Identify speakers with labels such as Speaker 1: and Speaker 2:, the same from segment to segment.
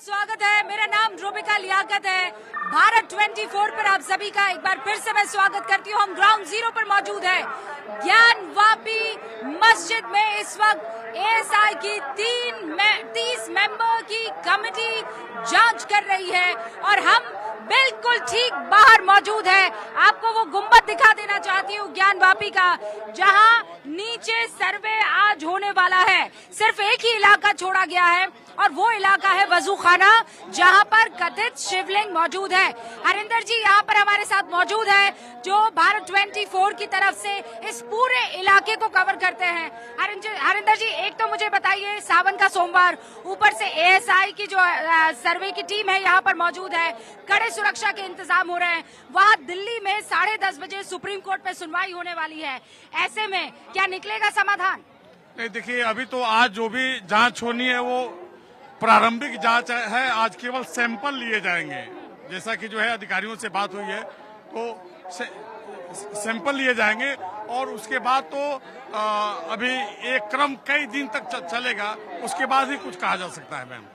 Speaker 1: बहुत स्वागत है। मेरा नाम रूबिका लियाकत है। भारत 24 पर आप सभी का एक बार फिर से मैं स्वागत करती हूँ। हम ग्राउंड जीरो पर मौजूद है। ज्ञानवापी मस्जिद में इस वक्त एएसआई की 30 मेंबर की कमेटी जांच कर रही है और हम बिल्कुल ठीक बाहर मौजूद है। आपको वो गुंबद दिखा देना चाहती हूँ ज्ञानवापी का, जहां नीचे सर्वे आज होने वाला है। सिर्फ एक ही इलाका छोड़ा गया है और वो इलाका है वजू खाना, जहां पर कथित शिवलिंग मौजूद है। हरिंदर जी यहाँ पर हमारे साथ मौजूद है, जो भारत 24 की तरफ से इस पूरे इलाके को कवर करते हैं। हरिंदर जी, एक तो मुझे बताइए, सावन का सोमवार, ऊपर से एएसआई की जो सर्वे की टीम है यहाँ पर मौजूद है, कड़े सुरक्षा के इंतजाम हो रहे हैं। वहाँ दिल्ली में 10:30 बजे सुप्रीम कोर्ट में सुनवाई होने वाली है। ऐसे में क्या निकलेगा समाधान?
Speaker 2: नहीं, देखिए, अभी तो आज जो भी जांच होनी है वो प्रारंभिक जांच है। आज केवल सैंपल लिए जाएंगे। जैसा कि जो है अधिकारियों से बात हुई है, तो सैंपल लिए जाएंगे और उसके बाद तो अभी एक क्रम कई दिन तक चलेगा। उसके बाद ही कुछ कहा जा सकता है। मैम,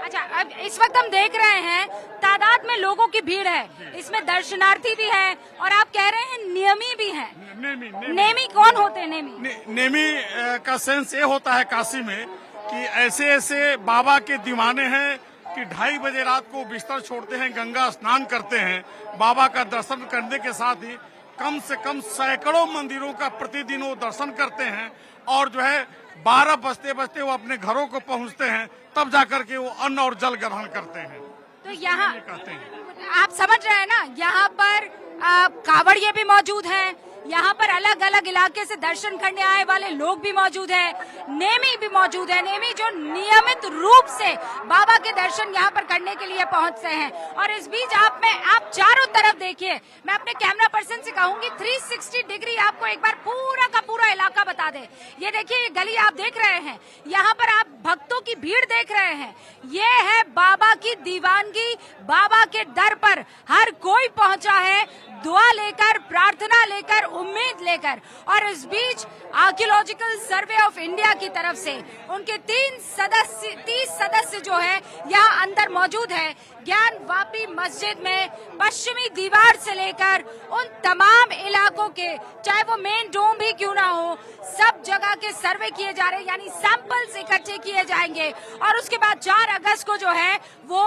Speaker 1: अच्छा, अब इस वक्त हम देख रहे हैं तादाद में लोगों की भीड़ है, इसमें दर्शनार्थी भी हैं और आप कह रहे हैं नियमी भी हैं। नेमी कौन होते हैं?
Speaker 2: नेमी का सेंस ये होता है काशी में कि ऐसे ऐसे बाबा के दीवाने हैं कि 2:30 बजे रात को बिस्तर छोड़ते हैं, गंगा स्नान करते हैं, बाबा का दर्शन करने के साथ ही कम से कम सैकड़ों मंदिरों का प्रतिदिन वो दर्शन करते हैं और जो है 12 बजते बजते वो अपने घरों को पहुंचते हैं, तब जाकर के वो अन्न और जल ग्रहण करते हैं।
Speaker 1: तो यहाँ
Speaker 2: कहते हैं,
Speaker 1: आप समझ रहे हैं ना, यहाँ पर कावड़िए भी मौजूद हैं, यहाँ पर अलग अलग इलाके से दर्शन करने आए वाले लोग भी मौजूद हैं, नेमी भी मौजूद है। नेमी जो नियमित रूप से बाबा के दर्शन यहाँ पर करने के लिए पहुँचते हैं। और इस बीच आप चारों तरफ देखिए, मैं अपने कैमरा पर्सन से कहूंगी 360 डिग्री आपको एक बार पूरा का पूरा इलाका बता दे। ये देखिए, ये गली आप देख रहे हैं, यहाँ पर आप भक्तों की भीड़ देख रहे हैं। ये है बाबा की दीवानगी। बाबा के दर पर हर कोई पहुंचा है, दुआ लेकर, प्रार्थना लेकर, उम्मीद लेकर। और इस बीच आर्कियोलॉजिकल सर्वे ऑफ इंडिया की तरफ से उनके 30 सदस्य जो है यहाँ अंदर मौजूद है। ज्ञानवापी मस्जिद में पश्चिमी दीवार से लेकर उन तमाम इलाकों के, चाहे वो मेन डोम भी क्यों ना हो, सब जगह के सर्वे किए जा रहे हैं, यानी सैंपल्स इकट्ठे किए जाएंगे और उसके बाद 4 अगस्त को जो है वो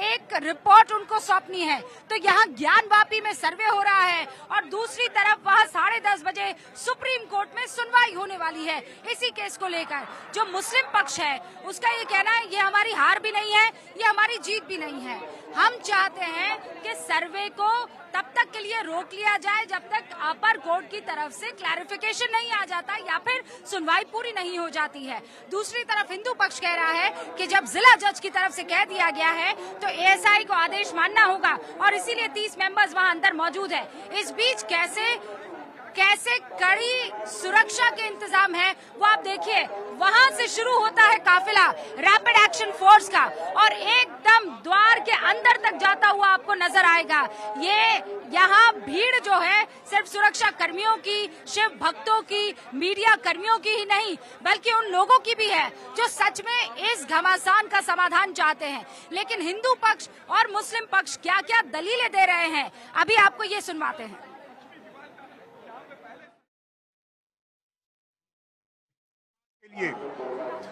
Speaker 1: एक रिपोर्ट उनको सौंपनी है। तो यहाँ ज्ञानवापी में सर्वे हो रहा है और दूसरी तरफ वहाँ 10:30 बजे सुप्रीम कोर्ट में सुनवाई होने वाली है इसी केस को लेकर। जो मुस्लिम पक्ष है उसका ये कहना है ये हमारी हार भी नहीं है, ये हमारी जीत भी नहीं है। हम चाहते हैं कि सर्वे को तब तक के लिए रोक लिया जाए जब तक अपर कोर्ट की तरफ से क्लैरिफिकेशन नहीं आ जाता या फिर सुनवाई पूरी नहीं हो जाती है। दूसरी तरफ हिंदू पक्ष कह रहा है कि जब जिला जज की तरफ से कह दिया गया है तो एएसआई को आदेश मानना होगा और इसीलिए 30 मेंबर्स वहां अंदर मौजूद है। इस बीच कैसे कड़ी सुरक्षा के इंतजाम है वो आप देखिए। वहां से शुरू होता है काफिला रैपिड एक्शन फोर्स का और एकदम द्वार के अंदर तक जाता हुआ आपको नजर आएगा। ये यहाँ भीड़ जो है सिर्फ सुरक्षा कर्मियों की, शिव भक्तों की, मीडिया कर्मियों की ही नहीं बल्कि उन लोगों की भी है जो सच में इस घमासान का समाधान चाहते हैं। लेकिन हिंदू पक्ष और मुस्लिम पक्ष क्या क्या दलीलें दे रहे हैं, अभी आपको ये सुनवाते हैं।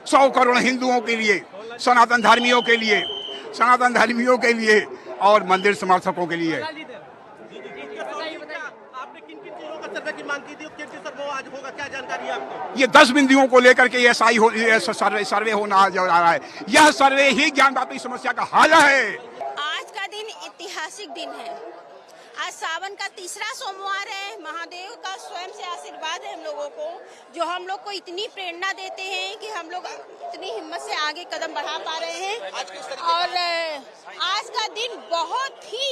Speaker 3: 100 करोड़ हिंदुओं के लिए, सनातन धर्मियों के लिए और मंदिर समर्थकों के लिए।
Speaker 4: आपने किन किन चीजों का सर्वे की मांग की थी? किन सर्वे आज होगा, क्या जानकारी है आपको?
Speaker 3: ये 10 बिंदुओं को लेकर के सर्वे होना जा रहा है। यह सर्वे ही ज्ञानवापी समस्या का हल है।
Speaker 5: आज का दिन ऐतिहासिक दिन है। आज सावन का तीसरा सोमवार है। महादेव का स्वयं से आशीर्वाद है हम लोगों को, जो हम लोग को इतनी प्रेरणा देते हैं कि हम लोग इतनी हिम्मत से आगे कदम बढ़ा पा रहे हैं। और आज का दिन बहुत ही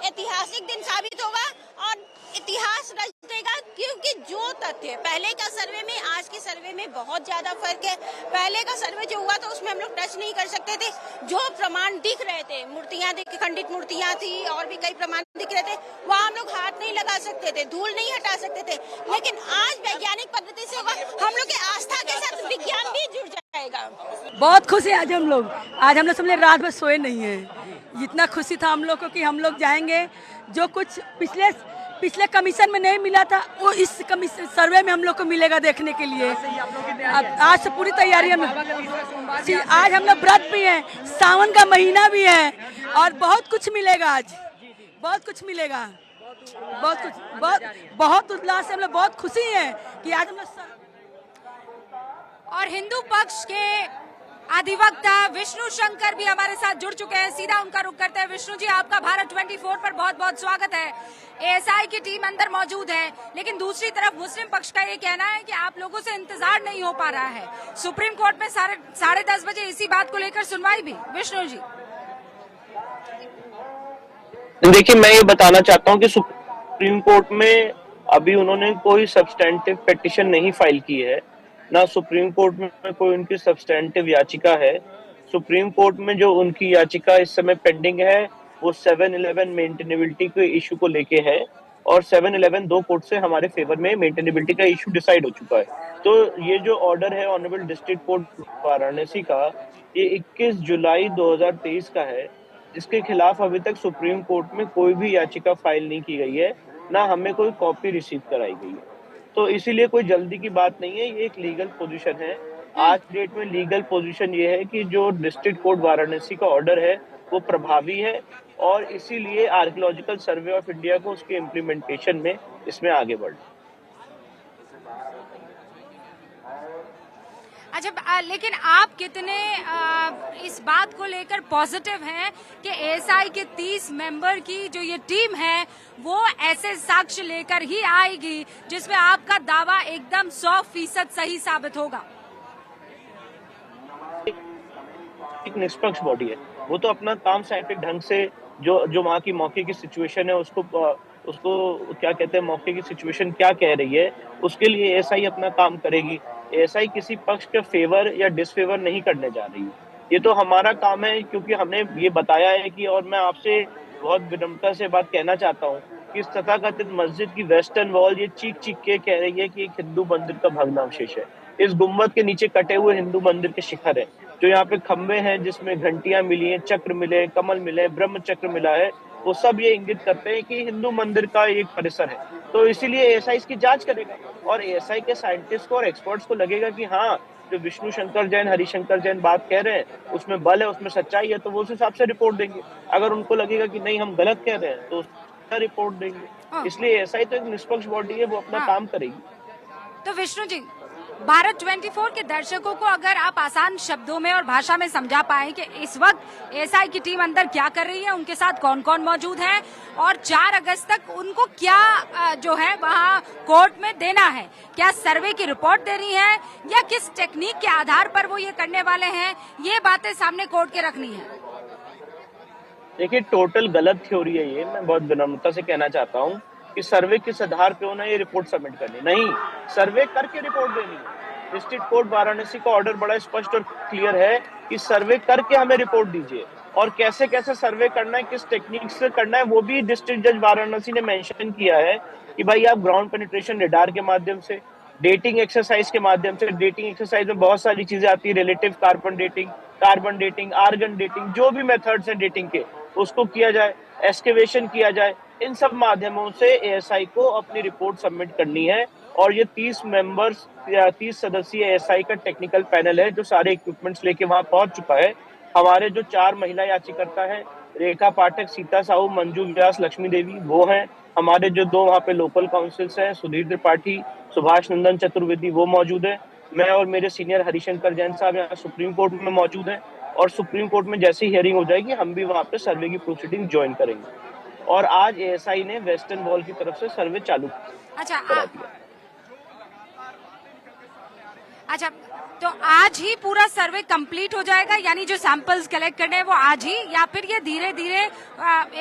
Speaker 5: ऐतिहासिक दिन साबित होगा और इतिहास रच जीतेगा, क्योंकि जो तथ्य पहले का सर्वे में आज के सर्वे में बहुत ज्यादा फर्क है। पहले का सर्वे जो हुआ था उसमें हम लोग टच नहीं कर सकते थे, जो प्रमाण दिख रहे थे, मूर्तियां खंडित मूर्तियां थी और भी कई प्रमाण दिख रहे थे, वहाँ हम लोग हाथ नहीं लगा सकते थे, धूल नहीं हटा सकते थे। लेकिन आज वैज्ञानिक पद्धति से होगा, हम लोग के आस्था के साथ विज्ञान भी जुड़ जाएगा।
Speaker 6: बहुत खुश है आज हम लोग सब लोग रात भर सोए नहीं है। इतना खुशी था हम लोग को कि हम लोग जाएंगे, जो कुछ पिछले कमीशन में नहीं मिला था वो इस कमीशन सर्वे में हम लोग को मिलेगा देखने के लिए। आज से पूरी तैयारी है। आज हम लोग व्रत भी हैं, सावन का महीना भी है और बहुत कुछ मिलेगा। आज बहुत कुछ मिलेगा, बहुत उल्लास से हम लोग बहुत खुशी हैं कि आज हम लोग।
Speaker 1: और हिंदू पक्ष के अधिवक्ता विष्णु शंकर भी हमारे साथ जुड़ चुके हैं, सीधा उनका रुख करते हैं। विष्णु जी, आपका भारत 24 पर बहुत बहुत स्वागत है। एएसआई की टीम अंदर मौजूद है, लेकिन दूसरी तरफ मुस्लिम पक्ष का ये कहना है कि आप लोगों से इंतजार नहीं हो पा रहा है। सुप्रीम कोर्ट में 10:30 बजे इसी बात को लेकर सुनवाई भी। विष्णु जी,
Speaker 7: देखिए, मैं ये बताना चाहता हूँ कि सुप्रीम कोर्ट में अभी उन्होंने कोई सब्सटेंटिव पिटीशन नहीं फाइल की है, ना सुप्रीम कोर्ट में कोई उनकी सब्सटेंटिव याचिका है। सुप्रीम कोर्ट में जो उनकी याचिका इस समय पेंडिंग है वो 7/11 मेंटेनेबिलिटी के इशू को लेके है, और 7/11 दो कोर्ट से हमारे फेवर में मेंटेनेबिलिटी का इशू डिसाइड हो चुका है। तो ये जो ऑर्डर है ऑनरेबल डिस्ट्रिक्ट कोर्ट वाराणसी का, ये 21 जुलाई 2023 का है, जिसके खिलाफ अभी तक सुप्रीम कोर्ट में कोई भी याचिका फाइल नहीं की गई है, ना हमें कोई कॉपी रिसीव कराई गई है। तो इसीलिए कोई जल्दी की बात नहीं है, ये एक लीगल पोजीशन है। आज डेट में लीगल पोजीशन ये है कि जो डिस्ट्रिक्ट कोर्ट वाराणसी का ऑर्डर है वो प्रभावी है, और इसीलिए आर्कियोलॉजिकल सर्वे ऑफ इंडिया को उसके इम्प्लीमेंटेशन में इसमें आगे बढ़।
Speaker 1: अच्छा, लेकिन आप कितने इस बात को लेकर पॉजिटिव हैं कि एएसआई के 30 मेंबर की जो ये टीम है वो ऐसे साक्ष्य लेकर ही आएगी जिसमें आपका दावा एकदम 100% सही साबित होगा?
Speaker 7: एक निष्पक्ष बॉडी है, वो तो अपना काम साइंटिफिक ढंग से जो वहाँ की मौके की सिचुएशन है उसको क्या कहते हैं, मौके की सिचुएशन क्या कह रही है, उसके लिए एएसआई अपना काम करेगी। एएसआई किसी पक्ष के फेवर या डिसफेवर नहीं करने जा रही है। ये तो हमारा काम है, क्योंकि हमने ये बताया है कि, और मैं आपसे बहुत विनम्रता से बात कहना चाहता हूँ कि इस तथाकथित मस्जिद की वेस्टर्न वॉल ये चीख के कह रही है कि एक हिंदू मंदिर का भग्नावशेष है। इस गुम्बद के नीचे कटे हुए हिंदू मंदिर के शिखर है, जो यहाँ पे खंबे हैं जिसमें घंटियां मिली हैं, चक्र मिले, कमल मिले, ब्रह्म चक्र मिला है, वो सब ये इंगित करते हैं कि हिंदू मंदिर का एक परिसर है। तो इसीलिए एएसआई इसकी जांच करेगा, और एएसआई के साइंटिस्ट को और एक्सपर्ट्स को लगेगा कि हाँ, जो विष्णु शंकर जैन, हरिशंकर जैन बात कह रहे हैं उसमें बल है, उसमें सच्चाई है, तो वो उस हिसाब से रिपोर्ट देंगे। अगर उनको लगेगा कि नहीं हम गलत कह रहे हैं तो उसका रिपोर्ट देंगे। इसलिए एएसआई तो एक निष्पक्ष बॉडी है, वो अपना काम करेगी।
Speaker 1: तो विष्णु जी, भारत 24 के दर्शकों को अगर आप आसान शब्दों में और भाषा में समझा पाए कि इस वक्त एएसआई की टीम अंदर क्या कर रही है, उनके साथ कौन कौन मौजूद है, और 4 अगस्त तक उनको क्या जो है वहाँ कोर्ट में देना है, क्या सर्वे की रिपोर्ट देनी है या किस टेक्निक के आधार पर वो ये करने वाले हैं, ये बातें सामने कोर्ट के रखनी है।
Speaker 7: देखिए, टोटल गलत थ्योरी है ये। मैं बहुत विनम्रता से कहना चाहता हूँ कि सर्वे किस आधार पे होना, ये रिपोर्ट सबमिट करनी नहीं, सर्वे करके रिपोर्ट देनी है। डिस्ट्रिक्ट कोर्ट वाराणसी का ऑर्डर बड़ा स्पष्ट और क्लियर है कि सर्वे करके हमें रिपोर्ट दीजिए, और कैसे कैसे सर्वे करना है, किस टेक्निक से करना है, वो भी डिस्ट्रिक्ट जज वाराणसी ने मेंशन किया है कि भाई आप ग्राउंड पेनिट्रेशन रेडार के माध्यम से, डेटिंग एक्सरसाइज के माध्यम से, डेटिंग एक्सरसाइज में बहुत सारी चीजें आती है, relative carbon dating, argon dating, जो भी मेथड्स हैं डेटिंग के, उसको किया जाए, एक्सकेवेशन किया जाए। इन सब माध्यमों से एएसआई को अपनी रिपोर्ट सबमिट करनी है, और ये 30 सदस्यीय एएसआई का टेक्निकल पैनल है जो सारे इक्विपमेंट्स लेके वहां पहुंच चुका है। हमारे जो 4 महिला याचिकाकर्ता है, रेखा पाठक, सीता साहू, मंजू व्यास, लक्ष्मी देवी, वो हैं। हमारे जो 2 वहाँ पे लोकल काउंसिल्स हैं, सुधीर त्रिपाठी, सुभाष नंदन चतुर्वेदी, वो मौजूद है। मैं और मेरे सीनियर हरिशंकर जैन साहब यहाँ सुप्रीम कोर्ट में मौजूद हैं, और सुप्रीम कोर्ट में जैसी हियरिंग हो जाएगी हम भी वहाँ पे सर्वे की प्रोसीडिंग ज्वाइन करेंगे। और आज एएसआई ने वेस्टर्न वॉल की तरफ से सर्वे चालू करा दिया।
Speaker 1: अच्छा, तो आज ही पूरा सर्वे कंप्लीट हो जाएगा, यानी जो सैंपल्स कलेक्ट करने हैं वो आज ही, या फिर ये धीरे धीरे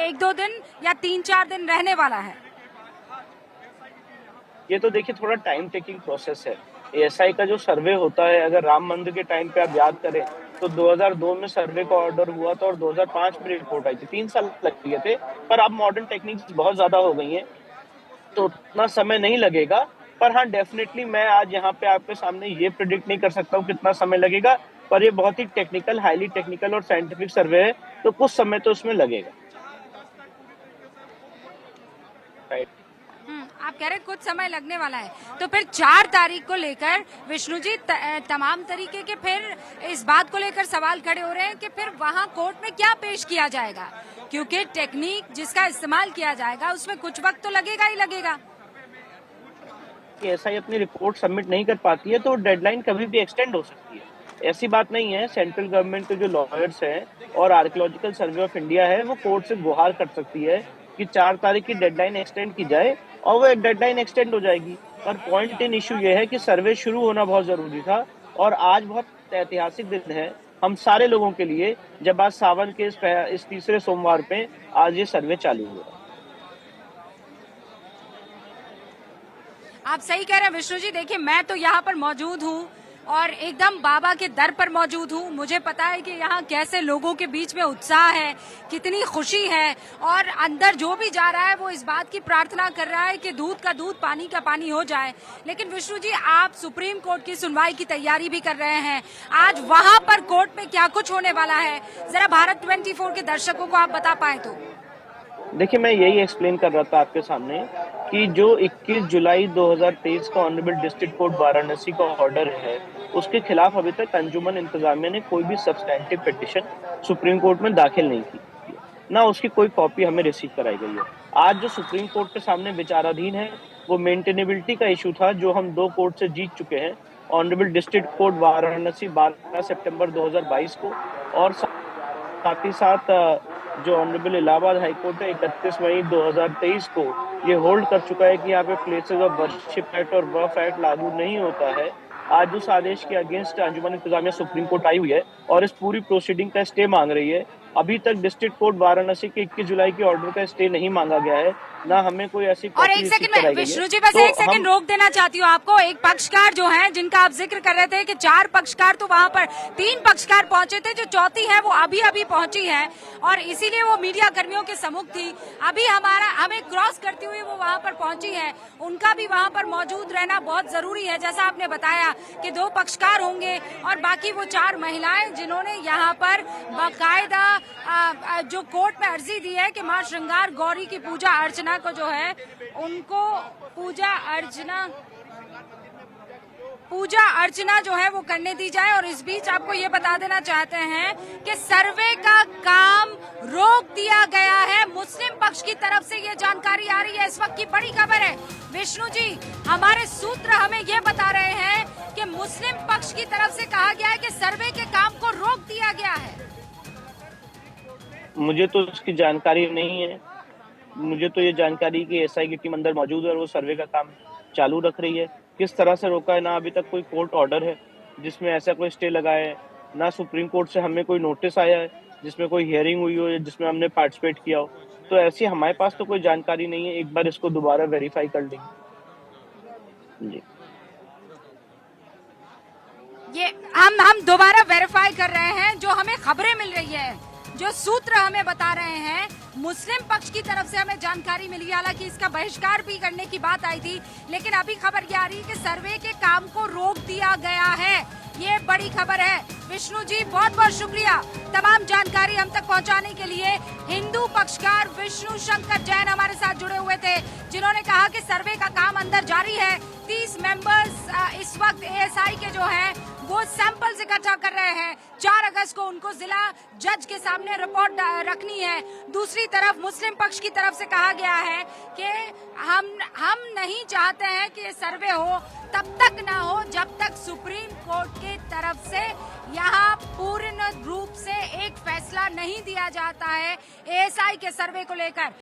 Speaker 1: 1-2 दिन या 3-4 दिन रहने वाला है?
Speaker 7: ये तो देखिए थोड़ा टाइम टेकिंग प्रोसेस है। एएसआई का जो सर्वे होता है, अगर राम मंदिर के टाइम पे आप याद करें तो 2002 में सर्वे का ऑर्डर हुआ था और 2005 में रिपोर्ट आई थी, 3 साल लग गए थे। पर अब मॉडर्न टेक्निक्स बहुत ज्यादा हो गई हैं तो उतना समय नहीं लगेगा। पर हाँ, डेफिनेटली मैं आज यहाँ पे आपके सामने ये प्रिडिक्ट नहीं कर सकता हूँ कितना समय लगेगा, पर ये बहुत ही टेक्निकल, हाईली टेक्निकल और साइंटिफिक सर्वे है, तो कुछ समय तो उसमें लगेगा।
Speaker 1: आप कह रहे हैं कुछ समय लगने वाला है, तो फिर 4 तारीख को लेकर विष्णु जी तमाम तरीके के फिर इस बात को लेकर सवाल खड़े हो रहे हैं कि फिर वहां कोर्ट में क्या पेश किया जाएगा, क्योंकि टेक्निक जिसका इस्तेमाल किया जाएगा उसमें कुछ वक्त तो लगेगा ही लगेगा।
Speaker 7: एएसआई अपनी रिपोर्ट सबमिट नहीं कर पाती है तो डेडलाइन कभी भी एक्सटेंड हो सकती है, ऐसी बात नहीं है। सेंट्रल गवर्नमेंट के जो लॉयर्स हैं और आर्कियोलॉजिकल सर्वे ऑफ इंडिया है, वो कोर्ट से गुहार कर सकती है कि 4 तारीख की डेडलाइन एक्सटेंड की जाए, और वो एक डेडलाइन एक्सटेंड हो जाएगी। पर पॉइंट इन इशू ये है कि सर्वे शुरू होना बहुत जरूरी था, और आज बहुत ऐतिहासिक दिन है हम सारे लोगों के लिए, जब आज सावन के इस तीसरे सोमवार पे आज ये सर्वे चालू हुआ।
Speaker 1: आप सही कह रहे हैं विष्णु जी। देखिए, मैं तो यहाँ पर मौजूद हूँ और एकदम बाबा के दर पर मौजूद हूँ। मुझे पता है कि यहाँ कैसे लोगों के बीच में उत्साह है, कितनी खुशी है, और अंदर जो भी जा रहा है वो इस बात की प्रार्थना कर रहा है कि दूध का दूध, पानी का पानी हो जाए। लेकिन विष्णु जी, आप सुप्रीम कोर्ट की सुनवाई की तैयारी भी कर रहे हैं, आज वहाँ पर कोर्ट में क्या कुछ होने वाला है, जरा भारत 24 के दर्शकों को आप बता पाए तो।
Speaker 7: देखिए, मैं यही एक्सप्लेन कर रहा था आपके सामने कि जो 21 जुलाई 2023 का ऑनरेबल डिस्ट्रिक्ट कोर्ट वाराणसी का ऑर्डर है, उसके खिलाफ अभी तक अंजुमन इंतजामिया ने कोई भी सब्सटैंटिव पिटीशन सुप्रीम कोर्ट में दाखिल नहीं की, ना उसकी कोई कॉपी हमें रिसीव कराई गई है। आज जो सुप्रीम कोर्ट के सामने विचाराधीन है वो मेंटेनेबिलिटी का इशू था, जो हम 2 कोर्ट से जीत चुके हैं। ऑनरेबल डिस्ट्रिक्ट कोर्ट वाराणसी 12 सितंबर 2022 को, और साथ ही साथ जो ऑनरेबल इलाहाबाद हाईकोर्ट है 31 मई 2023 को ये होल्ड कर चुका है कि यहाँ पे प्लेसेस ऑफ वर्शिप एक्ट और वक्फ एक्ट लागू नहीं होता है। आज उस आदेश के अगेंस्ट अंजुमन इंतजामिया सुप्रीम कोर्ट आई हुई है और इस पूरी प्रोसीडिंग का स्टे मांग रही है। अभी तक डिस्ट्रिक्ट कोर्ट वाराणसी के 21 जुलाई के ऑर्डर का स्टे नहीं मांगा गया है, ना हमें कोई ऐसी
Speaker 1: और एक सेकंड में विष्णु जी, बस एक सेकंड रोक देना चाहती हूँ आपको। एक पक्षकार जो है, जिनका आप जिक्र कर रहे थे कि 4 पक्षकार तो वहाँ पर 3 पक्षकार पहुंचे थे, जो चौथी है वो अभी पहुंची है और इसीलिए वो मीडिया कर्मियों के सम्मुख थी। अभी हमें क्रॉस करती हुई वो वहाँ पर पहुंची है, उनका भी वहाँ पर मौजूद रहना बहुत जरूरी है। जैसा आपने बताया कि 2 पक्षकार होंगे और बाकी वो 4 महिलाएं जिन्होंने यहाँ पर बाकायदा जो कोर्ट में अर्जी दी है कि माँ श्रृंगार गौरी की पूजा अर्चना को जो है उनको पूजा अर्चना जो है वो करने दी जाए। और इस बीच आपको ये बता देना चाहते हैं कि सर्वे का काम रोक दिया गया है। मुस्लिम पक्ष की तरफ से ये जानकारी आ रही है, इस वक्त की बड़ी खबर है। विष्णु जी, हमारे सूत्र हमें ये बता रहे हैं कि मुस्लिम पक्ष की तरफ से कहा गया है कि सर्वे के काम को रोक दिया गया है।
Speaker 7: मुझे तो इसकी जानकारी नहीं है। मुझे तो ये जानकारी कि एसआई की टीम अंदर मौजूद है और वो सर्वे का काम चालू रख रही है। किस तरह से रोका है, ना अभी तक कोई कोर्ट ऑर्डर है जिसमें ऐसा कोई स्टे लगाया है, ना सुप्रीम कोर्ट से हमें कोई नोटिस आया है जिसमें कोई हियरिंग हुई हो या जिसमें हमने पार्टिसिपेट किया हो। तो ऐसी हमारे पास तो कोई जानकारी नहीं है। एक बार इसको दोबारा वेरीफाई कर लेंगे जी।
Speaker 1: ये हम दोबारा वेरीफाई कर रहे हैं। जो हमें खबरें मिल रही है, जो सूत्र हमें बता रहे हैं, मुस्लिम पक्ष की तरफ से हमें जानकारी मिली। हालांकि इसका बहिष्कार भी करने की बात आई थी, लेकिन अभी खबर ये आ रही है कि सर्वे के काम को रोक दिया गया है। ये बड़ी खबर है। विष्णु जी, बहुत बहुत शुक्रिया तमाम जानकारी हम तक पहुंचाने के लिए। हिंदू पक्षकार विष्णु शंकर जैन हमारे साथ जुड़े हुए थे, जिन्होंने कहा कि सर्वे का काम अंदर जारी है। 30 मेंबर्स इस वक्त एएसआई के जो है वो सैंपल्स इकट्ठा कर रहे हैं। 4 अगस्त को उनको जिला जज के सामने रिपोर्ट रखनी है। दूसरी तरफ मुस्लिम पक्ष की तरफ से कहा गया है कि हम नहीं चाहते हैं कि ये सर्वे हो, तब तक ना हो जब तक सुप्रीम कोर्ट की तरफ से यहाँ पूर्ण रूप से एक फैसला नहीं दिया जाता है एएसआई के सर्वे को लेकर।